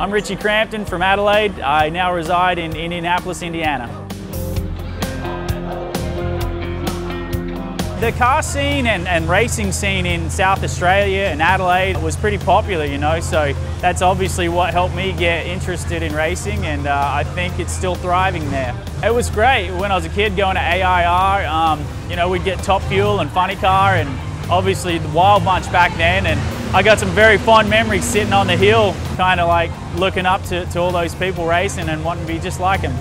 I'm Richie Crampton from Adelaide. I now reside in Indianapolis, Indiana. The car scene and racing scene in South Australia and Adelaide was pretty popular, you know, so that's obviously what helped me get interested in racing, and I think it's still thriving there. It was great when I was a kid going to AIR. You know, we'd get Top Fuel and Funny Car and obviously the Wild Bunch back then, and I got some very fond memories sitting on the hill, kind of like looking up to all those people racing and wanting to be just like them.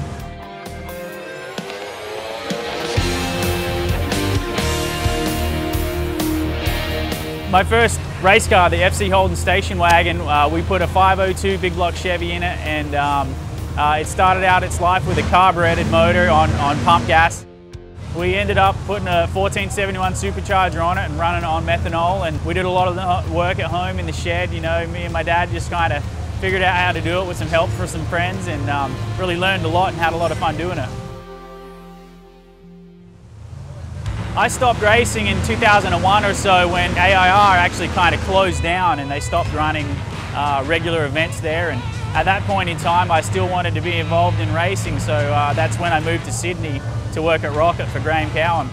My first race car, the FC Holden station wagon, we put a 502 big block Chevy in it, and it started out its life with a carbureted motor on pump gas. We ended up putting a 1471 supercharger on it and running it on methanol, and we did a lot of the work at home in the shed. You know, me and my dad just kind of figured out how to do it with some help from some friends, and really learned a lot and had a lot of fun doing it. I stopped racing in 2001 or so when AIR actually kind of closed down and they stopped running regular events there. And at that point in time, I still wanted to be involved in racing, so that's when I moved to Sydney to work at Rocket for Graham Cowan.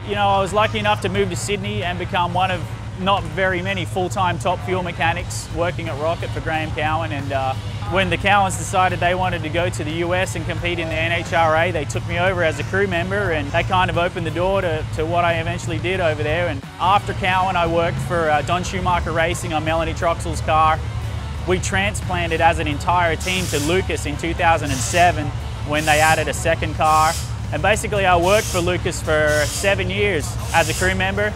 You know, I was lucky enough to move to Sydney and become one of not very many full-time Top Fuel mechanics working at Rocket for Graham Cowan, and when the Cowans decided they wanted to go to the US and compete in the NHRA, they took me over as a crew member, and that kind of opened the door to what I eventually did over there. And after Cowan, I worked for Don Schumacher Racing on Melanie Troxell's car. We transplanted as an entire team to Lucas in 2007 when they added a second car. And basically I worked for Lucas for 7 years as a crew member.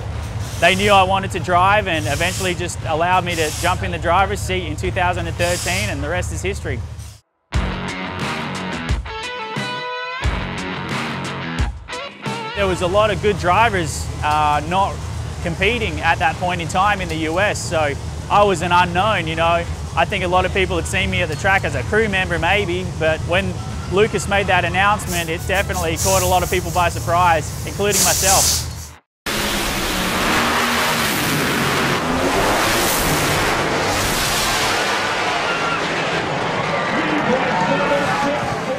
They knew I wanted to drive and eventually just allowed me to jump in the driver's seat in 2013, and the rest is history. There was a lot of good drivers not competing at that point in time in the US, so I was an unknown, you know. I think a lot of people had seen me at the track as a crew member maybe, but when Lucas made that announcement, it definitely caught a lot of people by surprise, including myself.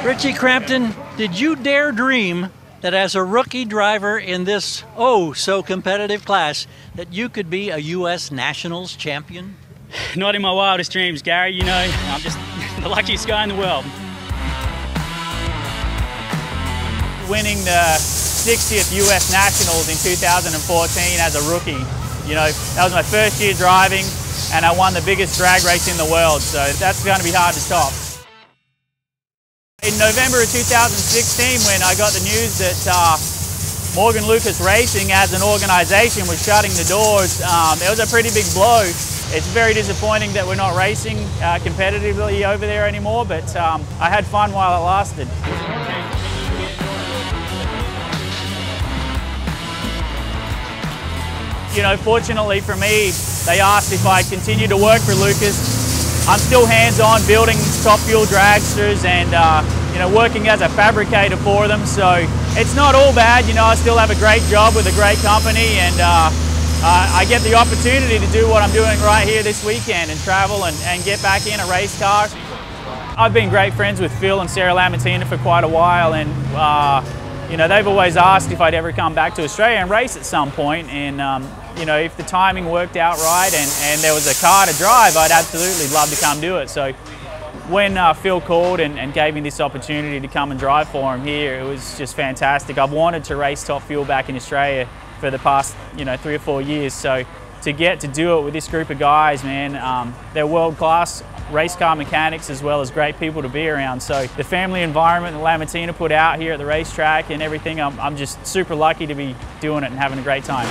Richie Crampton, did you dare dream that as a rookie driver in this so competitive class that you could be a US Nationals champion? Not in my wildest dreams, Gary. You know, I'm just the luckiest guy in the world. Winning the 60th US Nationals in 2014 as a rookie, you know, that was my first year driving, and I won the biggest drag race in the world, so that's going to be hard to top. In November of 2016, when I got the news that Morgan Lucas Racing as an organisation was shutting the doors, it was a pretty big blow. It's very disappointing that we're not racing competitively over there anymore, but I had fun while it lasted. You know, fortunately for me, they asked if I'd continue to work for Lucas. I'm still hands-on building Top Fuel dragsters and you know, working as a fabricator for them, so it's not all bad. You know, I still have a great job with a great company, and I get the opportunity to do what I'm doing right here this weekend and travel and get back in a race car. I've been great friends with Phil and Sarah Lamontina for quite a while, and you know, they've always asked if I'd ever come back to Australia and race at some point, and you know, if the timing worked out right and there was a car to drive, I'd absolutely love to come do it. So when Phil called and gave me this opportunity to come and drive for him here, it was just fantastic. I've wanted to race Top Fuel back in Australia for the past, you know, 3 or 4 years, so to get to do it with this group of guys, man, they're world-class race car mechanics as well as great people to be around. So the family environment that Lamontina put out here at the racetrack and everything, I'm just super lucky to be doing it and having a great time.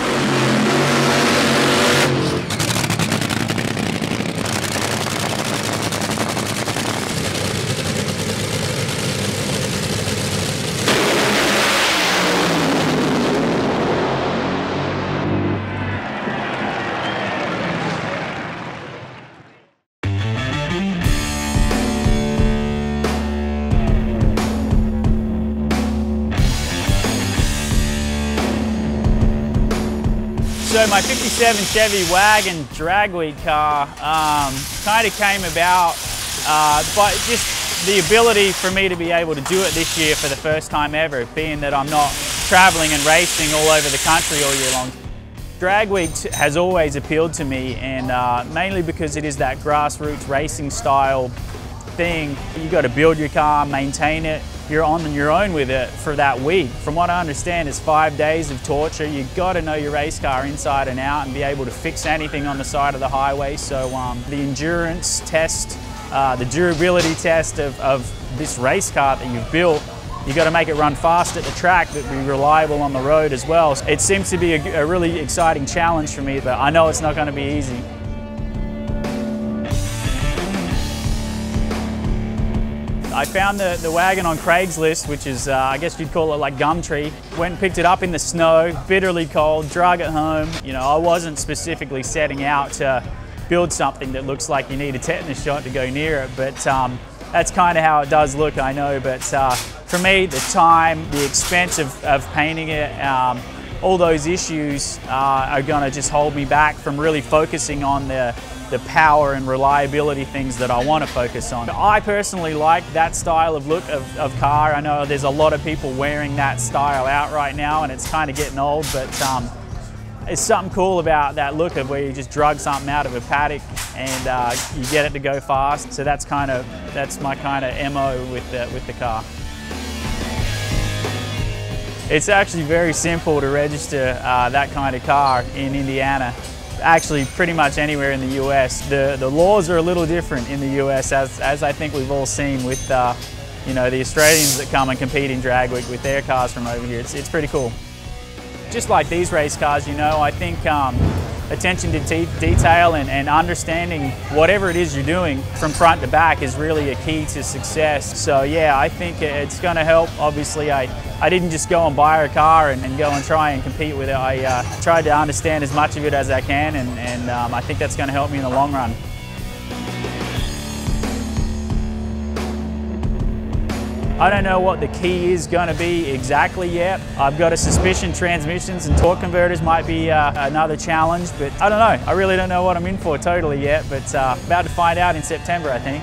So my 57 Chevy wagon drag week car kind of came about by just the ability for me to be able to do it this year for the first time ever, being that I'm not traveling and racing all over the country all year long. Drag week has always appealed to me, and mainly because it is that grassroots racing style thing. You got to build your car, maintain it. You're on your own with it for that week. From what I understand, it's 5 days of torture. You've got to know your race car inside and out and be able to fix anything on the side of the highway. So the endurance test, the durability test of this race car that you've built, you got to make it run fast at the track, but be reliable on the road as well. It seems to be a really exciting challenge for me, but I know it's not going to be easy. I found the wagon on Craigslist, which is, I guess you'd call it like Gumtree. Went and picked it up in the snow, bitterly cold, drug it home. You know, I wasn't specifically setting out to build something that looks like you need a tetanus shot to go near it, but that's kind of how it does look, I know. But for me, the time, the expense of painting it, all those issues are gonna just hold me back from really focusing on the power and reliability things that I want to focus on. I personally like that style of look of car. I know there's a lot of people wearing that style out right now, and it's kind of getting old, but it's something cool about that look of where you just drug something out of a paddock and you get it to go fast. So that's my kind of MO with the car. It's actually very simple to register that kind of car in Indiana. Actually, pretty much anywhere in the US. The laws are a little different in the US, as I think we've all seen with you know, the Australians that come and compete in drag week with their cars from over here. It's pretty cool. Just like these race cars, you know, I think attention to detail and understanding whatever it is you're doing from front to back is really a key to success. So yeah, I think it's going to help. Obviously, I didn't just go and buy a car and go and try and compete with it. I tried to understand as much of it as I can, and I think that's going to help me in the long run. I don't know what the key is going to be exactly yet. I've got a suspicion transmissions and torque converters might be another challenge, but I don't know. I really don't know what I'm in for totally yet, but about to find out in September, I think.